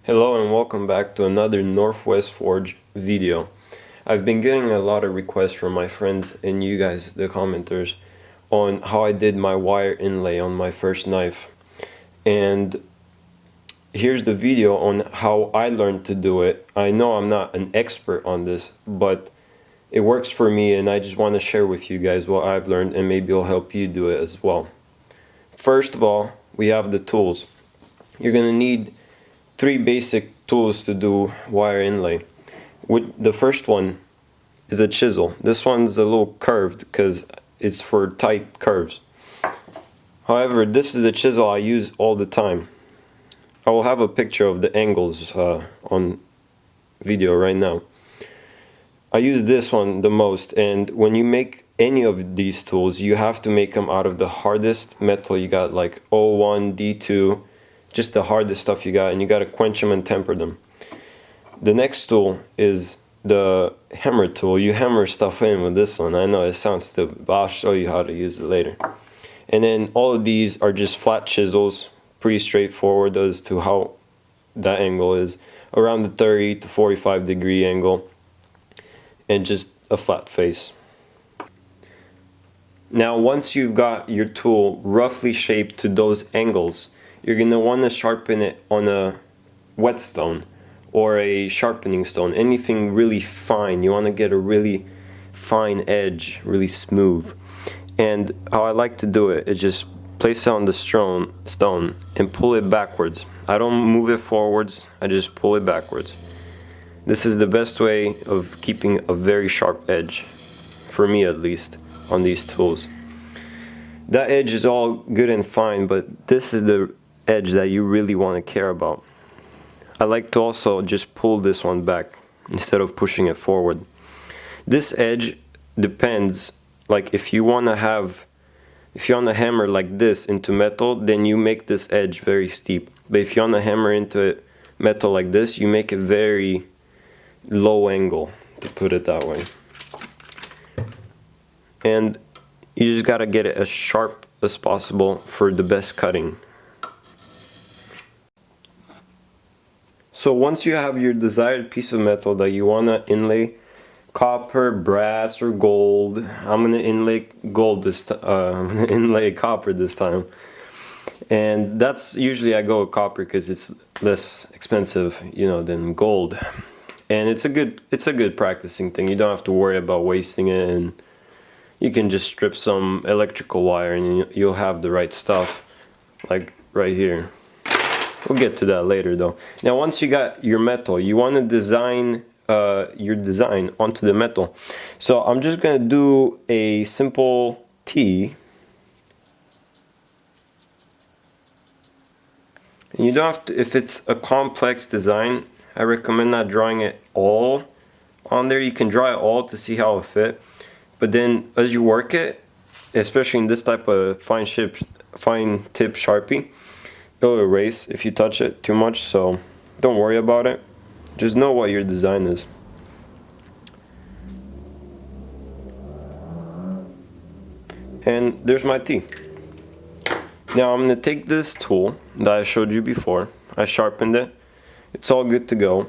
Hello and welcome back to another Northwest Forge video. I've been getting a lot of requests from my friends and you guys, the commenters, on how I did my wire inlay on my first knife. And here's the video on how I learned to do it. I know I'm not an expert on this, but it works for me and I just want to share with you guys what I've learned and maybe it'll help you do it as well. First of all, we have the tools. You're going to need three basic tools to do wire inlay. The first one is a chisel. This one's a little curved because it's for tight curves. However, this is the chisel I use all the time. I will have a picture of the angles on video right now. I use this one the most, and when you make any of these tools, you have to make them out of the hardest metal you got, like O1, D2, just the hardest stuff you got, and you got to quench them and temper them. The next tool is the hammer tool. You hammer stuff in with this one. I know it sounds stupid, but I'll show you how to use it later. And then all of these are just flat chisels, pretty straightforward as to how that angle is, around the 30 to 45 degree angle, and just a flat face. Now once you've got your tool roughly shaped to those angles, you're going to want to sharpen it on a whetstone or a sharpening stone, anything really fine. You want to get a really fine edge, really smooth. And how I like to do it is just place it on the stone and pull it backwards. I don't move it forwards, I just pull it backwards. This is the best way of keeping a very sharp edge, for me at least, on these tools. That edge is all good and fine, but this is the edge that you really want to care about. I like to also just pull this one back instead of pushing it forward. This edge depends, like if you want to hammer like this into metal, then you make this edge very steep. But if you want to hammer into it metal like this, you make it very low angle, to put it that way. And you just gotta get it as sharp as possible for the best cutting. So once you have your desired piece of metal that you want to inlay, copper, brass, or gold. I'm gonna inlay gold this time. I'm gonna inlay copper this time, and that's usually I go with copper because it's less expensive, you know, than gold, and it's a good practicing thing. You don't have to worry about wasting it, and you can just strip some electrical wire, and you'll have the right stuff, like right here. We'll get to that later though. Now once you got your metal, you want to design your design onto the metal. So I'm just going to do a simple T. And you don't have to, if it's a complex design, I recommend not drawing it all on there. You can draw it all to see how it'll fit. But then as you work it, especially in this type of fine tip Sharpie, it'll erase if you touch it too much, so don't worry about it. Just know what your design is. And there's my T. Now I'm going to take this tool that I showed you before. I sharpened it. It's all good to go.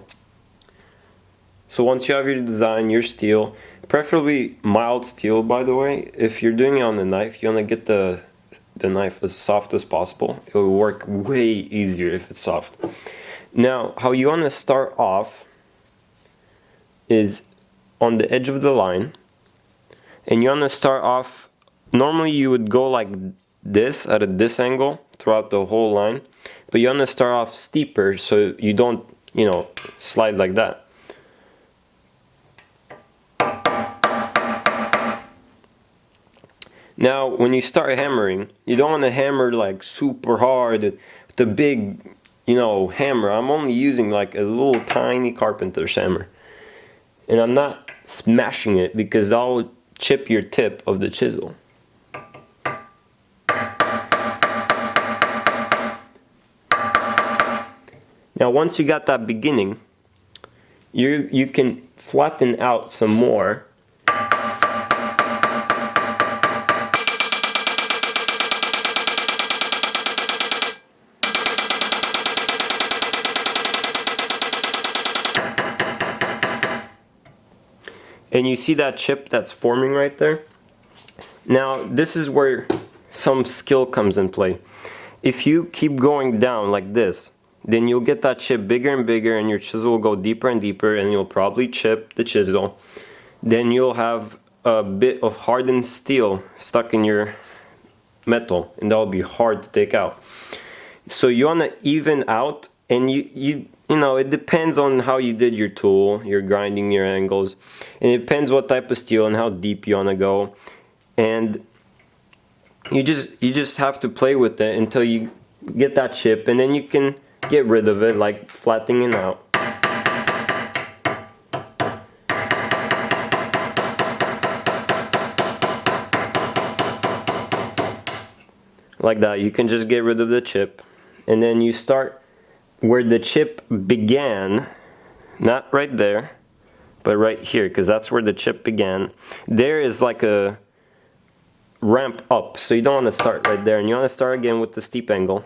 So once you have your design, your steel, preferably mild steel by the way. If you're doing it on the knife, you want to get the knife as soft as possible. It will work way easier if it's soft. Now, how you want to start off is on the edge of the line, and you want to start off, normally you would go like this at this angle throughout the whole line, but you want to start off steeper so you don't, you know, slide like that. Now, when you start hammering, you don't want to hammer like super hard with the big, you know, hammer. I'm only using like a little tiny carpenter's hammer. And I'm not smashing it because that will chip your tip of the chisel. Now, once you got that beginning, you can flatten out some more. And you see that chip that's forming right there? Now, this is where some skill comes in play. If you keep going down like this, then you'll get that chip bigger and bigger, and your chisel will go deeper and deeper, and you'll probably chip the chisel. Then you'll have a bit of hardened steel stuck in your metal, and that'll be hard to take out. So you want to even out, and you know, it depends on how you did your tool, your grinding, your angles, and it depends what type of steel and how deep you want to go. And you just have to play with it until you get that chip, and then you can get rid of it, like flattening it out. Like that, you can just get rid of the chip, and then you start where the chip began, not right there, but right here, because that's where the chip began. There is like a ramp up, so you don't want to start right there, and you want to start again with the steep angle.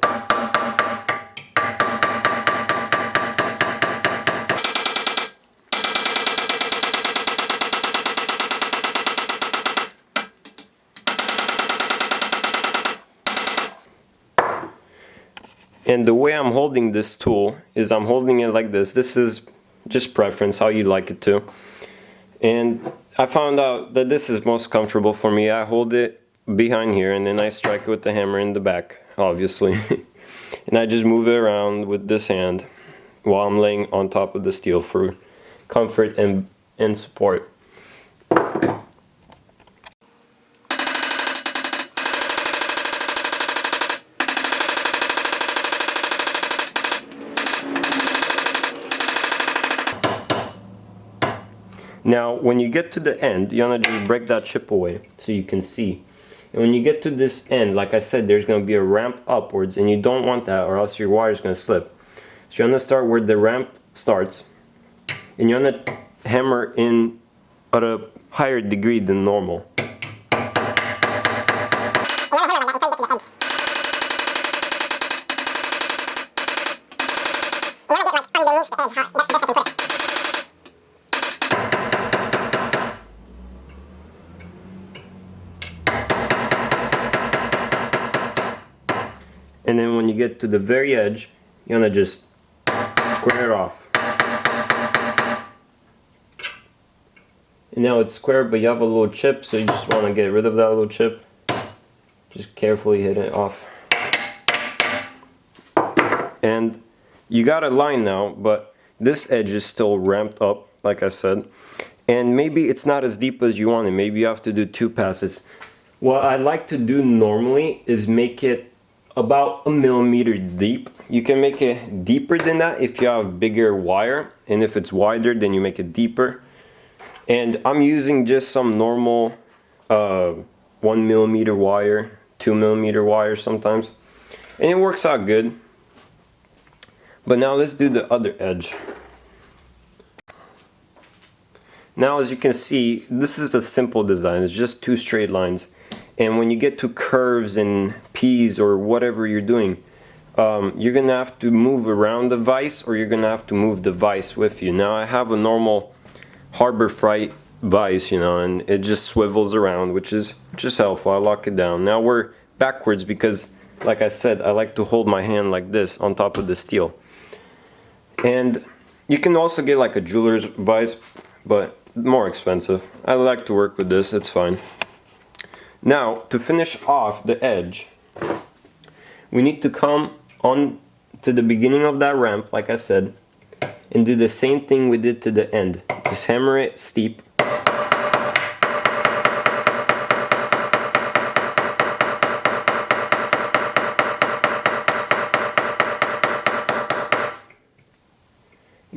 And the way I'm holding this tool is I'm holding it like this. This is just preference, how you like it to. And I found out that this is most comfortable for me. I hold it behind here, and then I strike it with the hammer in the back, obviously. And I just move it around with this hand while I'm laying on top of the steel for comfort and support. Now, when you get to the end, you want to just break that chip away so you can see. And when you get to this end, like I said, there's going to be a ramp upwards, and you don't want that, or else your wire is going to slip. So you want to start where the ramp starts, and you want to hammer in at a higher degree than normal. And then when you get to the very edge, you want to just square it off. And now it's square, but you have a little chip, so you just want to get rid of that little chip. Just carefully hit it off. And you got a line now, but this edge is still ramped up, like I said. And maybe it's not as deep as you want it. Maybe you have to do 2 passes. What I like to do normally is make it about 1 millimeter deep. You can make it deeper than that if you have bigger wire, and if it's wider, then you make it deeper. And I'm using just some normal 1 millimeter wire, 2 millimeter wire sometimes, and it works out good. But now let's do the other edge. Now, as you can see, this is a simple design. It's just 2 straight lines. And when you get to curves and P's or whatever you're doing, you're gonna have to move around the vise, or you're gonna have to move the vise with you. Now, I have a normal Harbor Freight vise, you know, and it just swivels around, which is helpful. I lock it down. Now we're backwards because, like I said, I like to hold my hand like this on top of the steel. And you can also get like a jeweler's vise, but more expensive. I like to work with this, it's fine. Now, to finish off the edge, we need to come on to the beginning of that ramp, like I said, and do the same thing we did to the end. Just hammer it steep.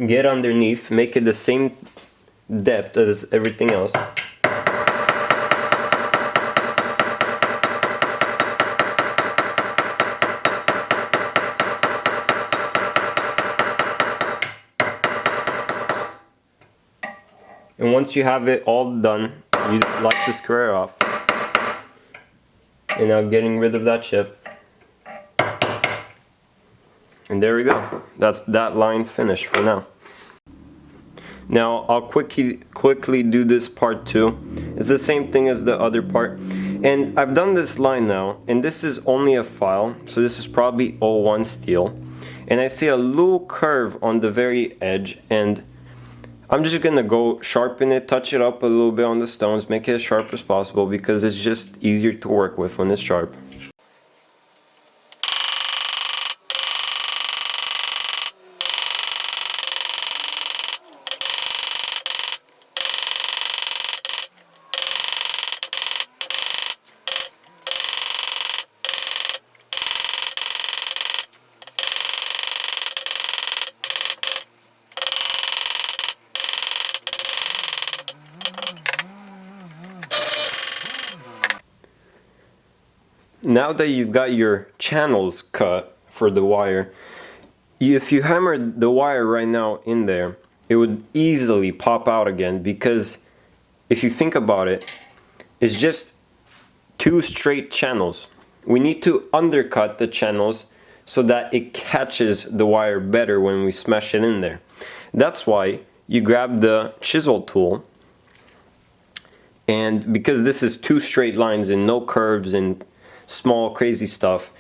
Get underneath, make it the same depth as everything else. And once you have it all done, you like to square it off. And now getting rid of that chip. And there we go. That's that line finished for now. Now I'll quickly do this part too. It's the same thing as the other part. And I've done this line now, and this is only a file, so this is probably 01 steel. And I see a little curve on the very edge, and I'm just gonna go sharpen it, touch it up a little bit on the stones, make it as sharp as possible because it's just easier to work with when it's sharp. Now that you've got your channels cut for the wire, if you hammered the wire right now in there, it would easily pop out again, because if you think about it, it's just two straight channels. We need to undercut the channels so that it catches the wire better when we smash it in there. That's why you grab the chisel tool, and because this is two straight lines and no curves and small crazy stuff,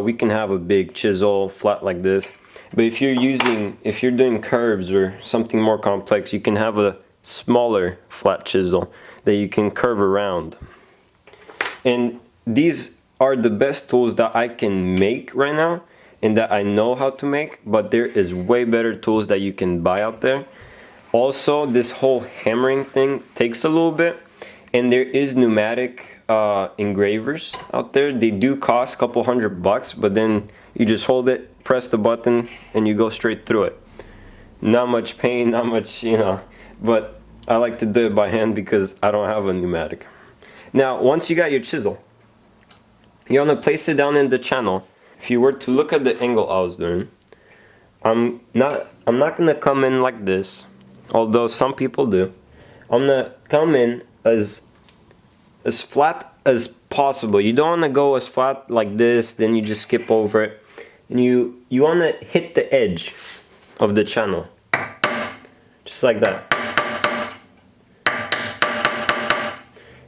we can have a big chisel flat like this. But if you're doing curves or something more complex, you can have a smaller flat chisel that you can curve around. And these are the best tools that I can make right now and that I know how to make, but there is way better tools that you can buy out there. Also, this whole hammering thing takes a little bit, and there is pneumatic engravers out there. They do cost a couple $100, but then you just hold it, press the button, and you go straight through it. Not much pain, not much, but I like to do it by hand because I don't have a pneumatic. Now, once you got your chisel, you want to place it down in the channel. If you were to look at the angle I was doing, I'm not gonna come in like this, although some people do. I'm gonna come in as flat as possible. You don't want to go as flat like this, then you just skip over it. And you want to hit the edge of the channel, just like that.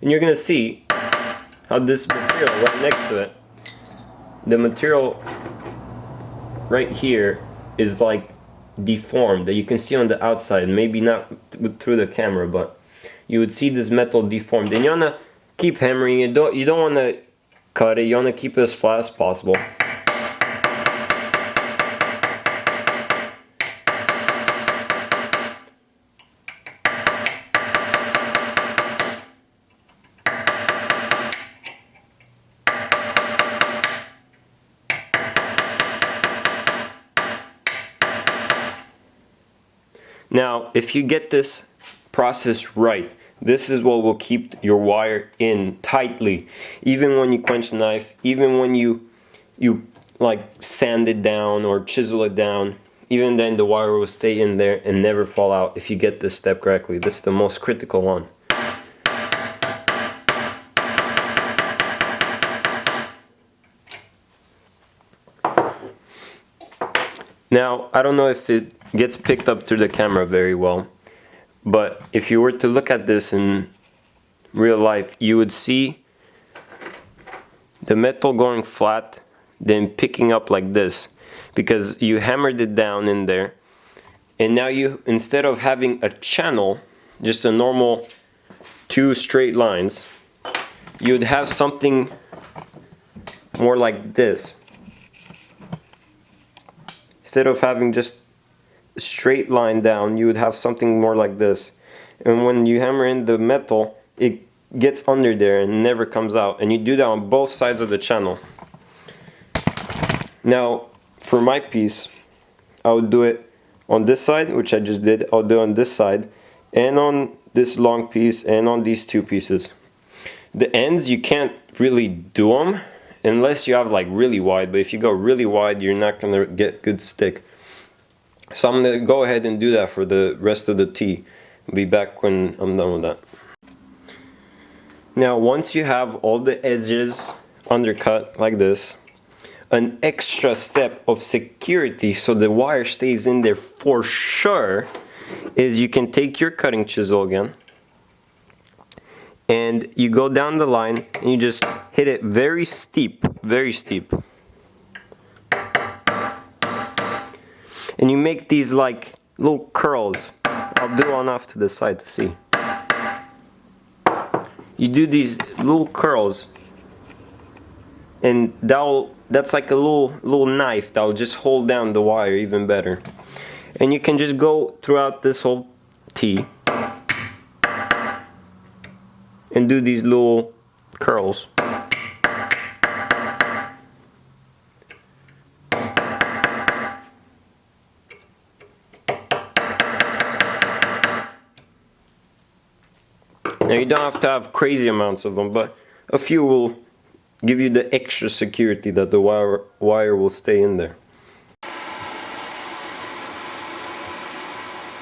And you're gonna see how this material right next to it, the material right here is like deformed, that you can see on the outside, maybe not through the camera, but you would see this metal deformed. And you want to keep hammering it. You don't want to cut it. You want to keep it as flat as possible. Now, if you get this process right, this is what will keep your wire in tightly. Even when you quench the knife, even when you like sand it down or chisel it down, even then the wire will stay in there and never fall out if you get this step correctly. This is the most critical one. Now, I don't know if it gets picked up through the camera very well, but if you were to look at this in real life, you would see the metal going flat, then picking up like this, because you hammered it down in there, and now you, instead of having a channel, just a normal two straight lines, you would have something more like this. Instead of having just a straight line down, you would have something more like this. And when you hammer in the metal, it gets under there and never comes out. And you do that on both sides of the channel. Now, for my piece, I would do it on this side, which I just did. I'll do it on this side, and on this long piece, and on these two pieces. The ends, you can't really do them unless you have like really wide, but if you go really wide, you're not gonna get good stick. So I'm gonna go ahead and do that for the rest of the tee. I'll be back when I'm done with that. Now, once you have all the edges undercut like this, an extra step of security so the wire stays in there for sure is you can take your cutting chisel again and you go down the line and you just hit it very steep, very steep. And you make these like little curls. I'll do one off to the side to see. You do these little curls, and that's like a little knife that'll just hold down the wire even better. And you can just go throughout this whole tee and do these little curls. Now you don't have to have crazy amounts of them, but a few will give you the extra security that the wire will stay in there.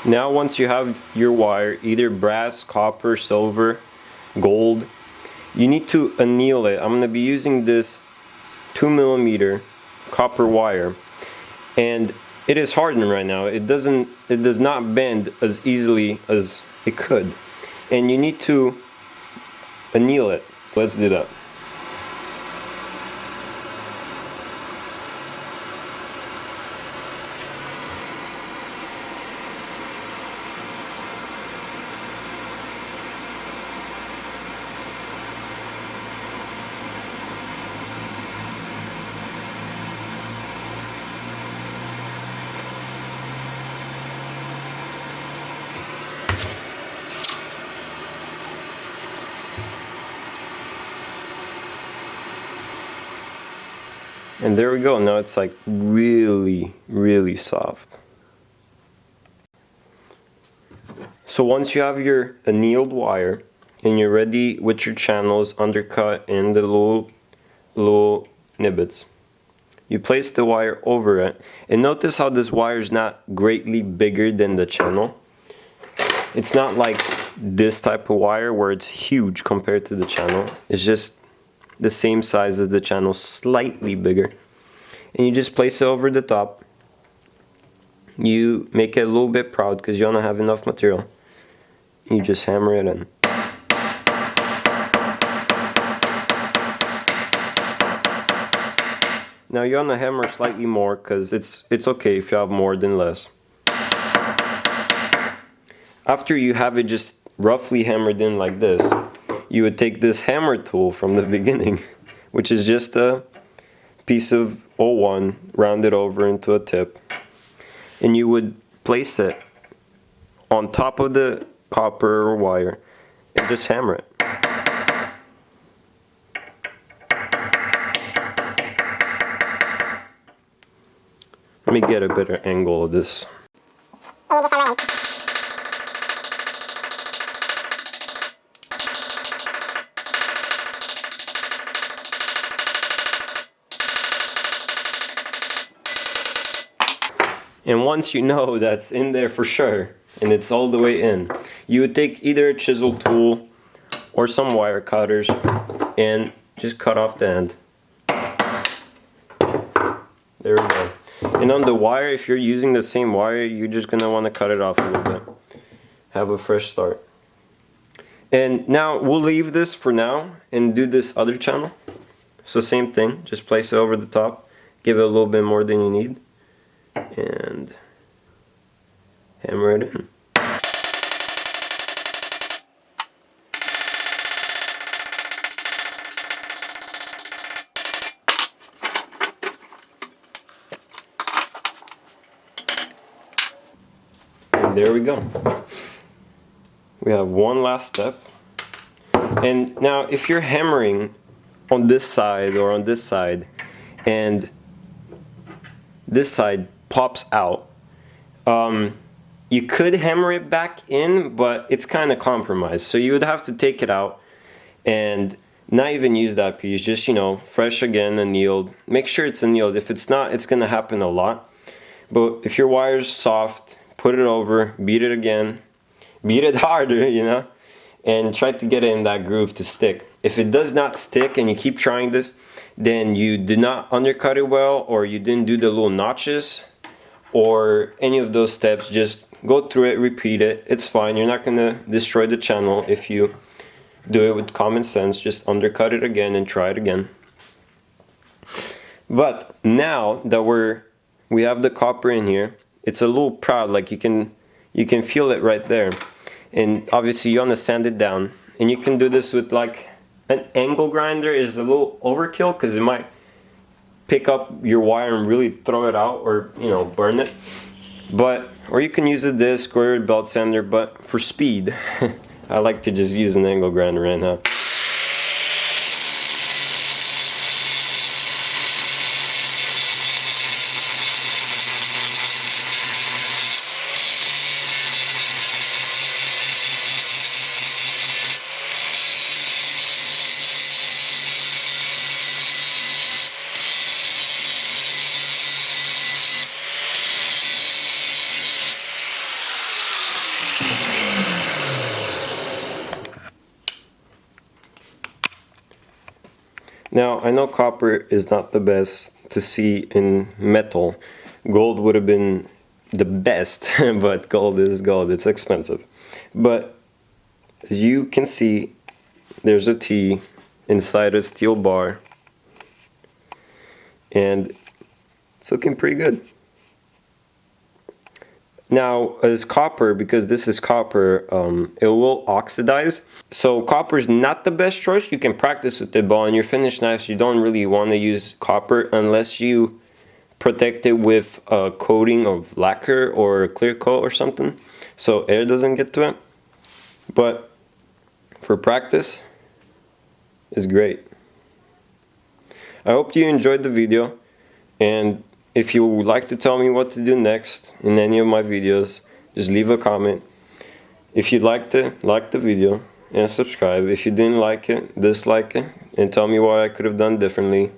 Now once you have your wire, either brass, copper, silver, gold, you need to anneal it. I'm going to be using this 2mm copper wire, and it is hardened right now. It does not bend as easily as it could. And you need to anneal it. Let's do that. And there we go. Now it's like really, really soft. So once you have your annealed wire and you're ready with your channels, undercut, and the little nibbits, you place the wire over it. And notice how this wire is not greatly bigger than the channel. It's not like this type of wire where it's huge compared to the channel. It's just the same size as the channel, slightly bigger. And you just place it over the top. You make it a little bit proud because you don't have enough material. You just hammer it in. Now you want to hammer slightly more because it's okay if you have more than less. After you have it just roughly hammered in like this, you would take this hammer tool from the beginning, which is just a piece of 01 rounded over into a tip, and you would place it on top of the copper wire and just hammer it. Let me get a better angle of this. And once you know that's in there for sure, and it's all the way in, you would take either a chisel tool or some wire cutters and just cut off the end. There we go. And on the wire, if you're using the same wire, you're just going to want to cut it off a little bit. Have a fresh start. And now we'll leave this for now and do this other channel. So same thing, just place it over the top, give it a little bit more than you need, and hammer it in. And there we go. We have one last step. And now if you're hammering on this side or on this side, and this side pops out, you could hammer it back in, but it's kind of compromised. So you would have to take it out and not even use that piece, just, you know, fresh again, annealed. Make sure it's annealed. If it's not, it's going to happen a lot. But if your wire's soft, put it over, beat it again, beat it harder, you know, and try to get it in that groove to stick. If it does not stick and you keep trying this, then you did not undercut it well, or you didn't do the little notches, or any of those steps. Just go through it, repeat it. It's fine. You're not gonna destroy the channel if you do it with common sense. Just undercut it again and try it again. But now that we have the copper in here, it's a little proud. Like you can feel it right there. And obviously you want to sand it down. And you can do this with like an angle grinder. Is a little overkill because it might pick up your wire and really throw it out, or burn it. But or you can use a disc or a belt sander, but for speed I like to just use an angle grinder right now. Now, I know copper is not the best to see in metal. Gold would have been the best, but gold is gold. It's expensive. But as you can see, there's a T inside a steel bar, and it's looking pretty good. Now, as copper, because this is copper, it will oxidize. So copper is not the best choice. You can practice with it, but on your finished knives, you don't really want to use copper unless you protect it with a coating of lacquer or clear coat or something, so air doesn't get to it. But for practice, it's great. I hope you enjoyed the video, and if you would like to tell me what to do next in any of my videos, just leave a comment. If you'd like to, like the video and subscribe. If you didn't like it, dislike it, and tell me what I could have done differently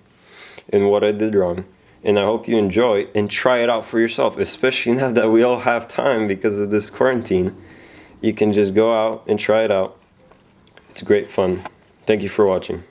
and what I did wrong. And I hope you enjoy and try it out for yourself, especially now that we all have time because of this quarantine. You can just go out and try it out. It's great fun. Thank you for watching.